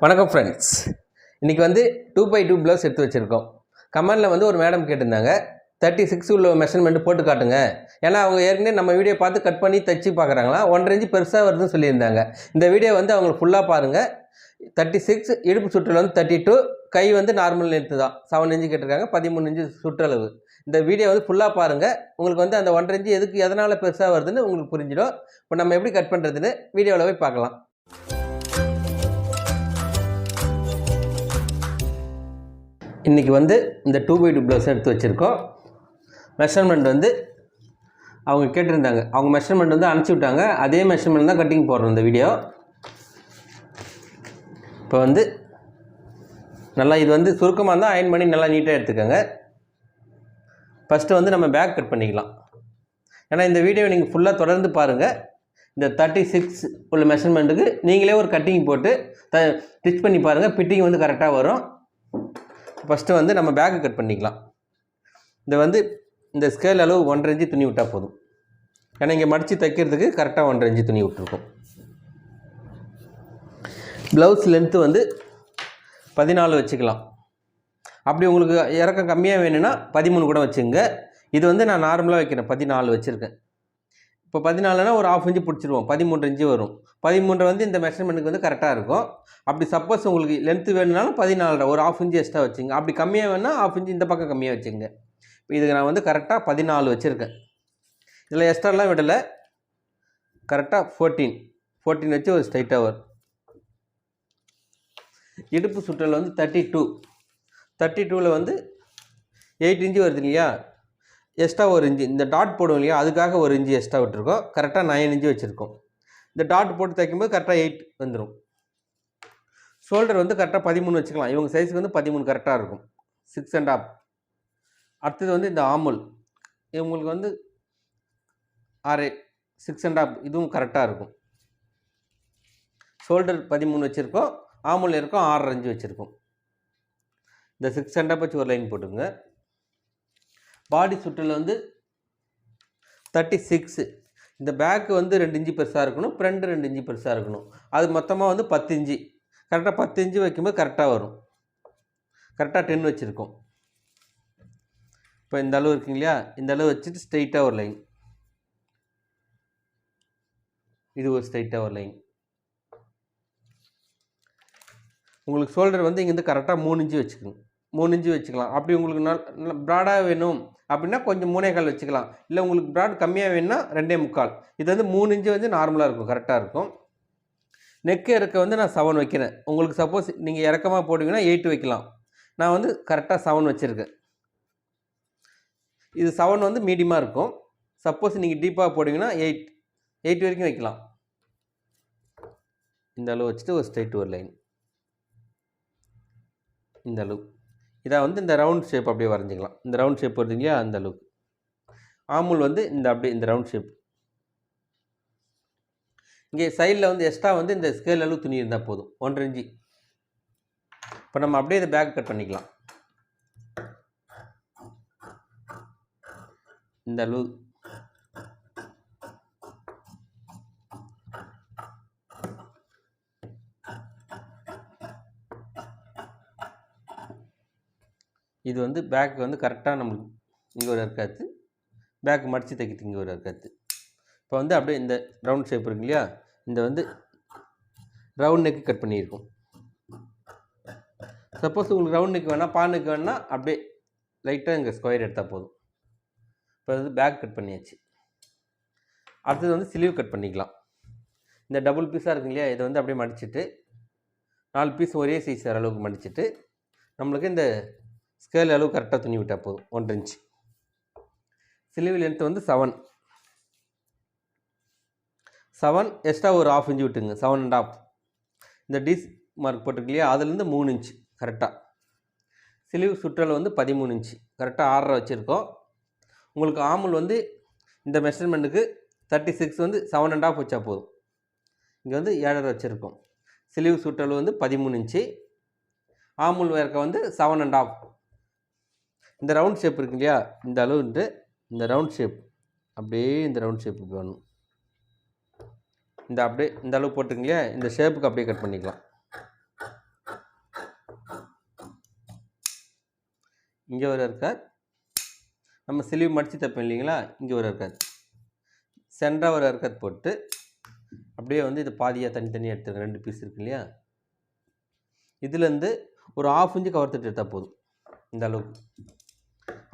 வணக்கம் ஃப்ரெண்ட்ஸ். இன்றைக்கி வந்து 2x2 ப்ளவுஸ் எடுத்து வச்சுருக்கோம். கமெண்டில் வந்து ஒரு மேடம் கேட்டிருந்தாங்க, 36 உள்ள மெஷர்மெண்ட் போட்டு காட்டுங்க. ஏன்னா அவங்க ஏற்கனவே நம்ம வீடியோ பார்த்து கட் பண்ணி தைச்சி பார்க்குறாங்களா, 1.5 இன்ச்சு பெருசாக வருதுன்னு சொல்லியிருந்தாங்க. இந்த வீடியோ வந்து அவங்களுக்கு ஃபுல்லாக பாருங்கள். 36 இடுப்பு சுற்றல் வந்து 32, கை வந்து நார்மல் லென்த்து தான். 7 இன்ச்சு கேட்டிருக்காங்க, 13 இன்ச்சு சுற்றளவு. இந்த வீடியோ வந்து ஃபுல்லாக பாருங்கள். உங்களுக்கு வந்து அந்த 1.5 இன்ச்சு எதனால் பெருசாக வருதுன்னு உங்களுக்கு புரிஞ்சிடும். இப்போ நம்ம எப்படி கட் பண்ணுறதுன்னு வீடியோவில் போய் பார்க்கலாம். இன்றைக்கி வந்து இந்த 2x2 ப்ளவுஸ் எடுத்து வச்சுருக்கோம். மெஷர்மெண்ட் வந்து அவங்க கேட்டிருந்தாங்க, அவங்க மெஷர்மெண்ட் வந்து அனுப்பிச்சி விட்டாங்க. அதே மெஷர்மெண்ட் தான் கட்டிங் போடுறோம் இந்த வீடியோ. இப்போ வந்து நல்லா இது வந்து சுருக்கமாக இருந்தால் அயன் பண்ணி நல்லா நீட்டாக எடுத்துக்கோங்க. ஃபஸ்ட்டு வந்து நம்ம பேக் கட் பண்ணிக்கலாம். ஏன்னா இந்த வீடியோ நீங்கள் ஃபுல்லாக தொடர்ந்து பாருங்கள். இந்த 36 உள்ள மெஷர்மெண்ட்டுக்கு நீங்களே ஒரு கட்டிங் போட்டு ஸ்டிச் பண்ணி பாருங்கள். ஃபிட்டிங் வந்து கரெக்டாக வரும். ஃபஸ்ட்டு வந்து நம்ம பேக்கு கட் பண்ணிக்கலாம். இந்த ஸ்கேல் அளவு 1.5 இன்ச்சு துணி விட்டால் போதும். ஏன்னா இங்கே மடித்து தைக்கிறதுக்கு கரெக்டாக 1.5 இன்ச்சு துணி விட்டுருக்கோம். ப்ளவுஸ் லென்த்து வந்து 14 வச்சுக்கலாம். அப்படி உங்களுக்கு இறக்கம் கம்மியாக வேணும்னா 13 கூட வச்சுங்க. இது வந்து நான் நார்மலாக வைக்கிறேன், 14 வச்சுருக்கேன். இப்போ 14னா ஒரு 1/2 இன்ச்சு பிடிச்சிருவோம், 13 இன்ச்சு வரும். 13 வந்து இந்த மெஷர்மெண்ட்டுக்கு வந்து கரெக்டாக இருக்கும். அப்படி சப்போஸ் உங்களுக்கு லென்த்து வேணுனாலும் 14 ஒரு 1/2 இன்ச்சு எக்ஸ்ட்ரா வச்சுங்க. அப்படி கம்மியாக வேணுன்னா 1/2 இன்ச்சு இந்த பக்கம் கம்மியாக வச்சுங்க. இப்போ இதுக்கு நான் வந்து கரெக்டாக 14 வச்சுருக்கேன். இதில் எக்ஸ்ட்ராலாம் விடலை. கரெக்டாக 14 வச்சு ஒரு ஸ்ட்ரைட்டாக வரும். இடுப்பு சுற்றல் வந்து 32ல் வந்து 8 இன்ச்சு வருது இல்லையா, எக்ஸ்ட்ரா ஒரு இன்ச்சு இந்த டாட் போடுவோம் இல்லையா, அதுக்காக ஒரு இன்ச்சு எக்ஸ்ட்ரா விட்டுருக்கோம். கரெக்டாக 9 இன்ச்சு வச்சுருக்கோம். இந்த டாட் போட்டு தைக்கும்போது கரெக்டாக 8 வந்துடும். ஷோல்டர் வந்து கரெக்டாக 13 வச்சுக்கலாம். இவங்க சைஸுக்கு வந்து 13 கரெக்டாக இருக்கும். 6.5. அடுத்தது வந்து இந்த ஆமுல், இவங்களுக்கு வந்து 6, 6.5, இதுவும் கரெக்டாக இருக்கும். ஷோல்டர் 13 வச்சுருக்கோம், ஆமுல் இருக்கும் 6.5 இன்ச்சு வச்சுருக்கோம். இந்த 6.5 வச்சு ஒரு லைன் போட்டுங்க. பாடி சுற்றல் வந்து 36. இந்த பேக்கு வந்து 2 இன்ச்சு பெருசாக இருக்கணும், ஃப்ரண்ட் 2 இன்ச்சு பெருசாக இருக்கணும். அது மொத்தமாக வந்து 10 இன்ச்சு. கரெக்டாக 10 இன்ச்சு வைக்கும்போது கரெக்டாக வரும். கரெக்டாக 10 வச்சுருக்கோம். இப்போ இந்த அளவு இருக்குங்க இல்லையா, இந்த அளவு வச்சுட்டு ஸ்ட்ரெயிட்டாக ஒரு லைன், இது ஒரு ஸ்ட்ரெயிட்டாக ஒரு லைன். உங்களுக்கு ஷோல்டர் வந்து இங்கேருந்து கரெக்டாக 3 இன்ச்சு வச்சுக்கோங்க. 3 இன்ச்சு வச்சுக்கலாம். அப்படி உங்களுக்கு நல்ல ப்ராடாக வேணும் அப்படின்னா கொஞ்சம் 3.25 வச்சுக்கலாம். இல்லை உங்களுக்கு ப்ராட் கம்மியாக வேணும்னா 2.25. இது வந்து 3 இன்ச்சு வந்து நார்மலாக இருக்கும், கரெக்டாக இருக்கும். நெக்கு இறக்க வந்து நான் 7 வைக்கிறேன். உங்களுக்கு சப்போஸ் நீங்கள் இறக்கமாக போட்டிங்கன்னா 8 வைக்கலாம். நான் வந்து கரெக்டாக 7 வச்சுருக்கேன். இது 7 வந்து மீடியமாக இருக்கும். சப்போஸ் நீங்கள் டீப்பாக போட்டிங்கன்னா 8 வரைக்கும் வைக்கலாம். இந்த அளவு வச்சுட்டு ஒரு ஸ்ட்ரைட் ஒரு லைன், இந்த அளவு. இதை வந்து இந்த ரவுண்ட் ஷேப் அப்படியே வரைஞ்சிக்கலாம். இந்த ரவுண்ட் ஷேப் வருது இல்லையா, அந்த அளவுக்கு. ஆமுல் வந்து அப்படியே இந்த ரவுண்ட் ஷேப். இங்கே சைடில் வந்து எக்ஸ்ட்ரா வந்து இந்த ஸ்கேல் அளவு துணி இருந்தால் போதும், 1.5 இன்ச்சு. இப்போ நம்ம அப்படியே இதை பேக் கட் பண்ணிக்கலாம். இந்த அளவு. இது வந்து பேக் வந்து கரெக்டாக நம்மளுக்கு இங்கே ஒரு இருக்காது, பேக் மடித்து தைக்கிறதுக்கு இங்கே ஒரு இருக்காது. இப்போ வந்து அப்படியே இந்த ரவுண்ட் ஷேப் இருக்கு இல்லையா, இந்த வந்து ரவுண்ட் நெக்கு கட் பண்ணியிருக்கோம். சப்போஸ் உங்களுக்கு ரவுண்ட் நெக் வேணால், நெக் வேணால் அப்படியே லைட்டாக இங்கே ஸ்கொயர் எடுத்தால் போதும். இப்போ வந்து பேக் கட் பண்ணியாச்சு. அடுத்தது வந்து ஸ்லீவ் கட் பண்ணிக்கலாம். இந்த டபுள் பீஸாக இருக்கு இல்லையா, இதை வந்து அப்படியே மடிச்சுட்டு 4 பீஸ் ஒரே சைஸ் வர அளவுக்கு மடிச்சுட்டு நம்மளுக்கு இந்த ஸ்கேல் அளவு கரெக்டாக துணி விட்டால் போதும், 1.5 இன்ச்சு. ஸ்லீவ் லென்த்து வந்து 7 எக்ஸ்ட்ரா ஒரு 1/2 இன்ச்சு விட்டுங்க, 7.5. இந்த டிஸ் மார்க் போட்டிருக்கு இல்லையா, அதுலேருந்து 3 இன்ச்சு கரெக்டாக. ஸ்லீவ் சுற்றல் வந்து 13 இன்ச்சு, கரெக்டாக 6.5 வச்சுருக்கோம். உங்களுக்கு ஆமுல் வந்து இந்த மெஷர்மெண்ட்டுக்கு 36 வந்து 7.5 வச்சா போதும். இங்கே வந்து 7.5 வச்சுருக்கோம். ஸ்லீவ் சுற்றல் வந்து 13 இன்ச்சு, ஆமுல் இறக்க வந்து 7.5. இந்த ரவுண்ட் ஷேப் இருக்கு இல்லையா, இந்த அளவுன்ட்டு இந்த ரவுண்ட் ஷேப் அப்படியே இந்த ரவுண்ட் ஷேப்புக்கு வேணும். இந்த அப்படியே இந்த அளவு போட்டுருங்க இல்லையா, இந்த ஷேப்புக்கு அப்படியே கட் பண்ணிக்கலாம். இங்கே ஒரு இருக்கார், நம்ம ஸ்லீவ் மடித்து தைப்போம் இல்லைங்களா, இங்கே ஒரு இருக்கார், சென்டராக ஒரு இருக்கார் போட்டு அப்படியே வந்து இது பாதியாக தனித்தனியாக எடுத்துருங்க. 2 பீஸ் இருக்கு இல்லையா, இதுலேருந்து ஒரு 1/2 இன்ச்சு கவர் தட்டு எடுத்தால் போதும். இந்த அளவுக்கு.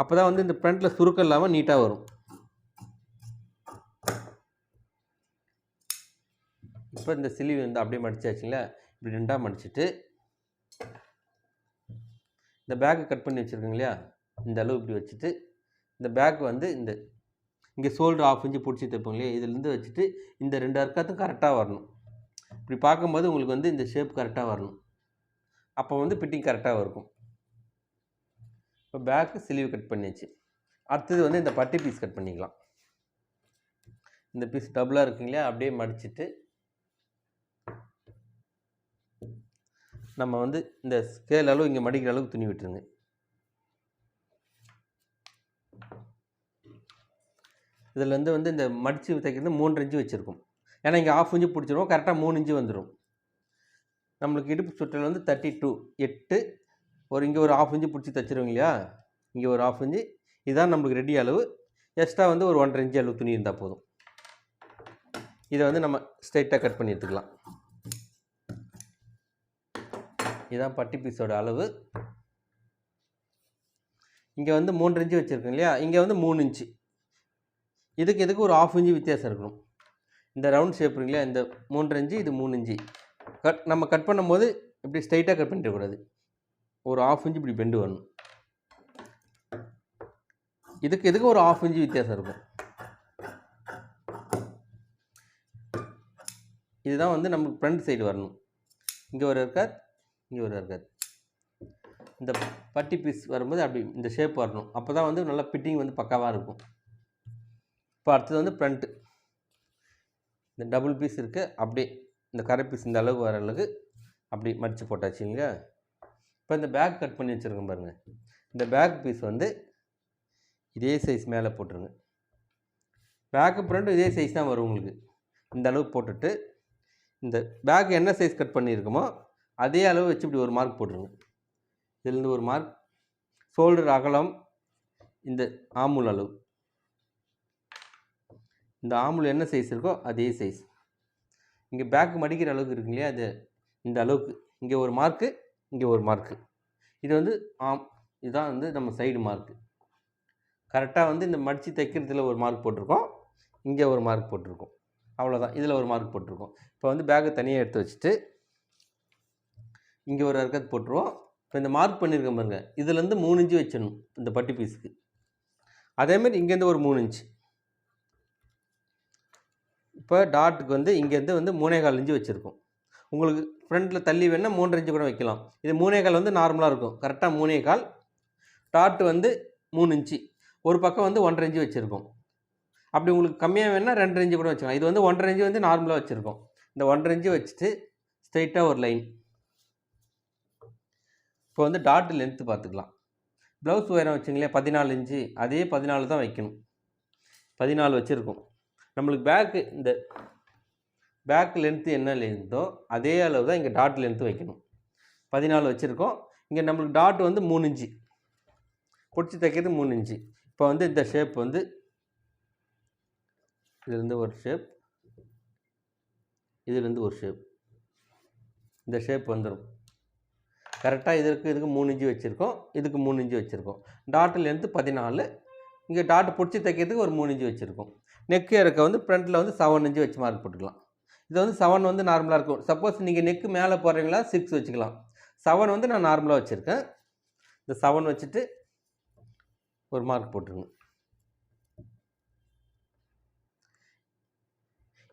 அப்போ தான் வந்து இந்த ஃப்ரண்ட்டில் சுருக்கம் இல்லாமல் நீட்டாக வரும். இப்போ இந்த ஸ்லீவ் வந்து அப்படியே மடிச்சாச்சுங்களா, இப்படி 2ஆக மடிச்சுட்டு இந்த பேக்கு கட் பண்ணி வச்சுருக்கோங்க இல்லையா, இந்த அளவு இப்படி வச்சுட்டு இந்த பேக் வந்து இந்த இங்கே ஷோல்டர் 1/2 இன்ச்சு பிடிச்சி தைப்போம் இல்லையா, இதுலேருந்து வச்சுட்டு இந்த 2 அர்க்கத்தும் கரெக்டாக வரணும். இப்படி பார்க்கும்போது உங்களுக்கு வந்து இந்த ஷேப் கரெக்டாக வரணும். அப்போ வந்து ஃபிட்டிங் கரெக்டாக இருக்கும். இப்போ பேக்கு ஸ்லீவ் கட் பண்ணியாச்சு. அடுத்தது வந்து இந்த பட்டி பீஸ் கட் பண்ணிக்கலாம். இந்த பீஸ் டபுளாக இருக்குங்க இல்லையா, அப்படியே மடிச்சுட்டு நம்ம வந்து இந்த ஸ்கேல் அளவு இங்கே மடிக்கிற அளவுக்கு துணி விட்டுருங்க. இதிலேருந்து வந்து இந்த மடித்து தைக்கிறது 3 இன்ச்சு வச்சுருக்கோம். ஏன்னா இங்கே 1/2 இன்ச்சு பிடிச்சிருவோம், கரெக்டாக 3 இன்ச்சு வந்துடும். நம்மளுக்கு இடுப்பு சுற்றல் வந்து 32 8 ஒரு இங்கே ஒரு 1/2 இன்ச்சு பிடிச்சி தைச்சிருவோங்க இல்லையா, இங்கே ஒரு 1/2 இன்ச்சு, இதுதான் நம்மளுக்கு ரெடி அளவு. எக்ஸ்ட்ரா வந்து ஒரு 1.5 இன்ச்சு அளவு துணி இருந்தால் போதும். இதை வந்து நம்ம ஸ்ட்ரைட்டாக கட் பண்ணி எடுத்துக்கலாம். இதுதான் பட்டி பீஸோட அளவு. இங்கே வந்து 3 இன்ச்சு வச்சுருக்கோம் இல்லையா, இங்கே வந்து 3 இன்ச்சு. இதுக்கு ஒரு 1/2 இன்ச்சு வித்தியாசம் இருக்கணும். இந்த ரவுண்ட் ஷேப் இருக்கு இல்லையா, இந்த 3 இன்ச்சு, இது 3 இன்ச்சு. நம்ம கட் பண்ணும்போது இப்படி ஸ்ட்ரைட்டாக கட் பண்ணிடக்கூடாது, ஒரு 1/2 இன்ச்சு இப்படி பெண்டு வரணும். இதுக்கு ஒரு 1/2 இன்ச்சு வித்தியாசம் இருக்கும். இதுதான் வந்து நமக்கு ஃப்ரண்ட் சைடு வரணும். இங்கே ஒரு இருக்காது, இங்கே ஒரு இருக்காது. இந்த பட்டி பீஸ் வரும்போது அப்படி இந்த ஷேப் வரணும். அப்போ தான் வந்து நல்லா ஃபிட்டிங் வந்து பக்காவாக இருக்கும். இப்போ அடுத்தது வந்து ஃப்ரண்ட்டு. இந்த டபுள் பீஸ் இருக்குது, அப்படியே இந்த கரை பீஸ் இந்த அளவுக்கு வர அளவுக்கு அப்படி மடித்து போட்டாச்சுங்க. இப்போ இந்த பேக் கட் பண்ணி வச்சுருக்கோம் பாருங்கள், இந்த பேக் பீஸ் வந்து இதே சைஸ் மேலே போட்டுருங்க. பேக்கு ஃப்ரண்ட்டு இதே சைஸ் தான் வரும் உங்களுக்கு. இந்த அளவு போட்டுட்டு இந்த பேக் என்ன சைஸ் கட் பண்ணியிருக்கோமோ அதே அளவு வச்சு இப்படி ஒரு மார்க் போட்டுருங்க. இதுலேருந்து ஒரு மார்க், ஷோல்டர் அகலம், இந்த ஆமுல் அளவு, இந்த ஆமுல் என்ன சைஸ் இருக்கோ அதே சைஸ். இங்கே பேக் மடிக்கிற அளவுக்கு இருக்கு இல்லையா, அது இந்த அளவுக்கு. இங்கே ஒரு மார்க்கு, இங்கே ஒரு மார்க்கு. இது வந்து இதுதான் வந்து நம்ம சைடு மார்க்கு. கரெக்டாக வந்து இந்த மடித்து தைக்கிறதுல ஒரு மார்க் போட்டிருக்கோம், இங்கே ஒரு மார்க் போட்டிருக்கோம். அவ்வளோதான், இதில் ஒரு மார்க் போட்டிருக்கோம். இப்போ வந்து பேக்கை தனியாக எடுத்து வச்சுட்டு இங்கே ஒரு அர்க்கத்து போட்டுருவோம். இப்போ இந்த மார்க் பண்ணியிருக்கோம் பாருங்க, இதுலேருந்து 3 இன்ச்சு வச்சிடணும் இந்த பட்டி பீஸுக்கு. அதேமாதிரி இங்கேருந்து ஒரு 3 இன்ச்சு. இப்போ டாட்டுக்கு வந்து இங்கேருந்து வந்து 3.25 இன்ச்சு வச்சுருக்கோம். உங்களுக்கு ஃப்ரண்ட்டில் தள்ளி வேணால் 3.5 இன்ச்சு கூட வைக்கலாம். இது 3.25 வந்து நார்மலாக இருக்கும், கரெக்டாக 3.25. டாட்டு வந்து 3 இன்ச்சு, ஒரு பக்கம் வந்து 1.5 இன்ச்சு வச்சுருக்கோம். அப்படி உங்களுக்கு கம்மியாக வேணால் 2.5 இன்ச்சு கூட வச்சுக்கலாம். இது வந்து 1.5 இன்ச்சு வந்து நார்மலாக வச்சுருக்கோம். இந்த 1.5 இன்ச்சு வச்சுட்டு ஸ்ட்ரைட்டாக ஒரு லைன். இப்போ வந்து டாட்டு லென்த்து பார்த்துக்கலாம். ப்ளவுஸ் உயரம் வச்சுங்களேன் 14 இன்ச்சு, அதே 14 தான் வைக்கணும். 14 வச்சுருக்கோம். நம்மளுக்கு பேக்கு இந்த பேக் லென்த்து என்ன லென்த்தோ அதே அளவு தான் இங்கே டாட் லென்த்து வைக்கணும். 14 வச்சுருக்கோம். இங்கே நம்மளுக்கு டாட் வந்து 3 இன்ச்சு, பிடிச்சி தைக்கிறது 3 இன்ச்சு. இப்போ வந்து இந்த ஷேப் வந்து இதுலேருந்து ஒரு ஷேப், இதுலேருந்து ஒரு ஷேப், இந்த ஷேப் வந்துடும். கரெக்டாக இதுக்கு 3 இன்ச்சு வச்சுருக்கோம், இதுக்கு 3 இன்ச்சு வச்சுருக்கோம். டாட்டு லென்த்து 14. இங்கே டாட்டு பிடிச்சி தைக்கிறதுக்கு ஒரு 3 இன்ச்சு வச்சுருக்கோம். நெக்கு இறக்க வந்து ஃப்ரண்ட்டில் வந்து 7 இன்ச்சு வச்சு மார்க் போட்டுக்கலாம். இது வந்து 7 வந்து நார்மலாக இருக்கும். சப்போஸ் நீங்கள் நெக்கு மேலே போடுறீங்களா 6 வச்சுக்கலாம். 7 வந்து நான் நார்மலாக வச்சுருக்கேன். இந்த 7 வச்சுட்டு ஒரு மார்க் போட்டுருங்க.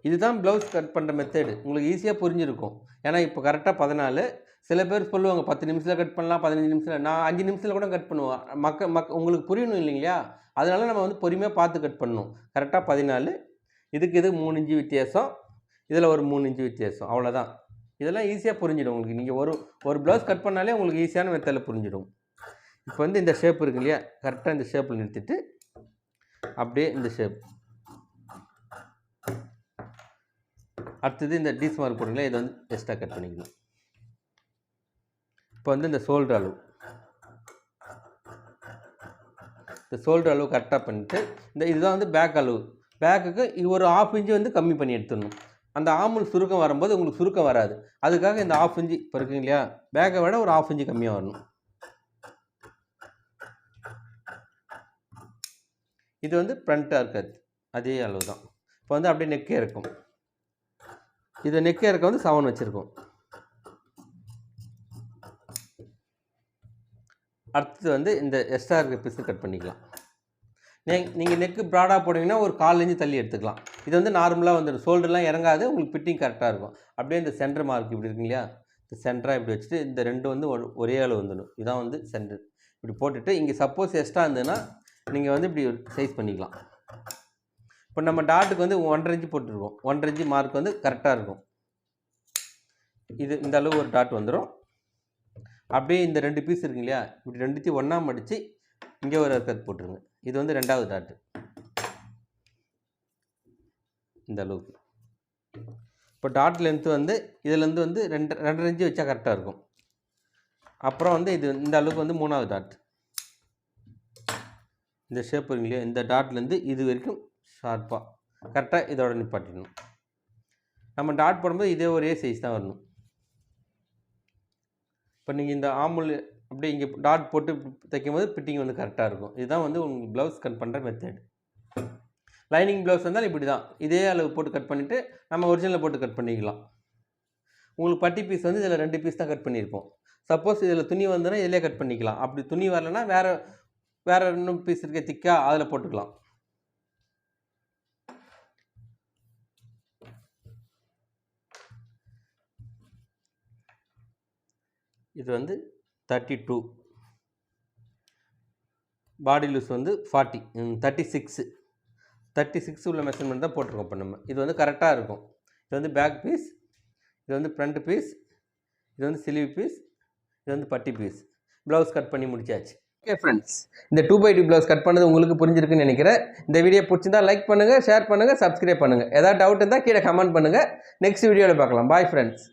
இதுதான் ப்ளவுஸ் கட் பண்ணுற மெத்தேடு. உங்களுக்கு ஈஸியாக புரிஞ்சிருக்கும். ஏன்னா இப்போ கரெக்டாக 14. சில பேர் சொல்லுவாங்க 10 நிமிஷத்தில் கட் பண்ணலாம், 15 நிமிஷத்தில். நான் 5 நிமிஷத்தில் கூட கட் பண்ணுவேன். உங்களுக்கு புரியணும் இல்லைங்களா, அதனால நம்ம வந்து பொறுமையாக பார்த்து கட் பண்ணணும். கரெக்டாக 14. இதுக்கு 3 இன்ச்சு வித்தியாசம், இதில் ஒரு 3 இன்ச்சு வித்தியாசம், அவ்வளோதான். இதெல்லாம் ஈஸியாக புரிஞ்சிடும் உங்களுக்கு. நீங்கள் ஒரு ப்ளவுஸ் கட் பண்ணாலே உங்களுக்கு ஈஸியான மெத்தடில் புரிஞ்சிடும். இப்போ வந்து இந்த ஷேப் இருக்கு இல்லையா, கரெக்டாக இந்த ஷேப்பில் நிறுத்திட்டு அப்படியே இந்த ஷேப். அடுத்தது இந்த டீஸ் மார்க் போடுங்களா, இதை வந்து எக்ஸ்ட்ரா கட் பண்ணிக்கணும். இப்போ வந்து இந்த ஷோல்டர் அளவு இந்த ஷோல்டர் அளவு கரெக்டாக பண்ணிவிட்டு இதுதான் வந்து பேக் அளவு. பேக்குக்கு ஒரு 1/2 இன்ச்சு வந்து கம்மி பண்ணி எடுத்துடணும். அந்த ஆமுல் சுருக்கம் வரும்போது உங்களுக்கு சுருக்கம் வராது. அதுக்காக இந்த 1/2 இன்ச்சு இப்போ இருக்குங்க இல்லையா, பேக்கை விட ஒரு 1/2 இன்ச்சு கம்மியாக வரணும். இது வந்து ஃப்ரண்ட்டாக இருக்காது, அதே அளவு தான். இப்போ வந்து அப்படியே நெக்கே இருக்கும். இது நெக்கே இருக்க வந்து 7 வச்சுருக்கோம். அடுத்தது வந்து இந்த எக்ஸ்ட்ரா இருக்க பீஸு கட் பண்ணிக்கலாம். நீங்கள் நெக்கு ப்ராடாக போட்டிங்கன்னா ஒரு 1/4 இன்ச்சு தள்ளி எடுத்துக்கலாம். இது வந்து நார்மலாக வந்துடும், ஷோல்டர்லாம் இறங்காது, உங்களுக்கு ஃபிட்டிங் கரெக்டாக இருக்கும். அப்படியே இந்த சென்டர் மார்க் இப்படி இருக்கு இல்லையா, இந்த சென்டராக இப்படி வச்சுட்டு இந்த 2 வந்து ஒரே அளவு வந்துடும். இதான் வந்து சென்டர். இப்படி போட்டுட்டு இங்கே சப்போஸ் எக்ஸ்ட்ரா இருந்ததுன்னா நீங்கள் வந்து இப்படி சைஸ் பண்ணிக்கலாம். இப்போ நம்ம டாட்டுக்கு வந்து 1.5 இன்ச்சு போட்டுருக்கோம். 1.5 இன்ச்சு மார்க் வந்து கரெக்டாக இருக்கும். இது இந்த அளவு ஒரு டாட் வந்துடும். அப்படியே இந்த 2 பீஸ் இருக்கு இல்லையா, இப்படி 2த்தையும் ஒன்றா மடித்து இங்கே ஒரு கட் போட்டுருங்க. இது வந்து 2வது டாட்டு. இந்த அளவுக்கு. இப்போ டாட் லென்த்து வந்து இதுலேருந்து வந்து 2.5 இன்ச்சு வச்சா கரெக்டாக இருக்கும். அப்புறம் வந்து இது இந்த அளவுக்கு வந்து 3வது டாட். இந்த ஷேப் இருக்கு இல்லையா, இந்த டாட்லேருந்து இது வரைக்கும் ஷார்ப்பாக கரெக்டாக இதோட நிப்பாட்டிடணும். நம்ம டாட் போடும்போது இதே ஒரே சைஸ் தான் வரணும். இப்போ நீங்கள் இந்த ஆமுல் அப்படியே இங்கே டாட் போட்டு தைக்கும் போது ஃபிட்டிங் வந்து கரெக்டாக இருக்கும். இதுதான் வந்து உங்களுக்கு ப்ளவுஸ் கட் பண்ணுற மெத்தட். லைனிங் ப்ளவுஸ் வந்தால் இப்படி தான், இதே அளவு போட்டு கட் பண்ணிவிட்டு நம்ம ஒரிஜினலில் போட்டு கட் பண்ணிக்கலாம். உங்களுக்கு பட்டி பீஸ் வந்து இதில் 2 பீஸ் தான் கட் பண்ணியிருப்போம். சப்போஸ் இதில் துணி வந்ததுன்னா இதிலே கட் பண்ணிக்கலாம். அப்படி துணி வரலைன்னா வேறு இன்னும் பீஸ் இருக்க திக்கா அதில் போட்டுக்கலாம். இது வந்து 32, பாடி லூஸ் வந்து 40, 36 உள்ள மெஷர்மெண்ட் தான் போட்டிருக்கோம். இப்போ நம்ம இது வந்து கரெக்டாக இருக்கும். இது வந்து பேக் பீஸ், இது வந்து ஃப்ரண்ட் பீஸ், இது வந்து ஸ்லீவ் பீஸ், இது வந்து பட்டி பீஸ். ப்ளவுஸ் கட் பண்ணி முடிச்சாச்சு. ஓகே ஃப்ரெண்ட்ஸ், இந்த 2x2 ப்ளவுஸ் கட் பண்ணது உங்களுக்கு புரிஞ்சிருக்குன்னு நினைக்கிறேன். இந்த வீடியோ பிடிச்சிருந்தா லைக் பண்ணுங்கள், ஷேர் பண்ணுங்கள், சப்ஸ்கிரைப் பண்ணுங்கள். ஏதாவது டவுட் இருந்தால் கீழே கமெண்ட் பண்ணுங்கள். நெக்ஸ்ட் வீடியோவில் பார்க்கலாம். Bye friends.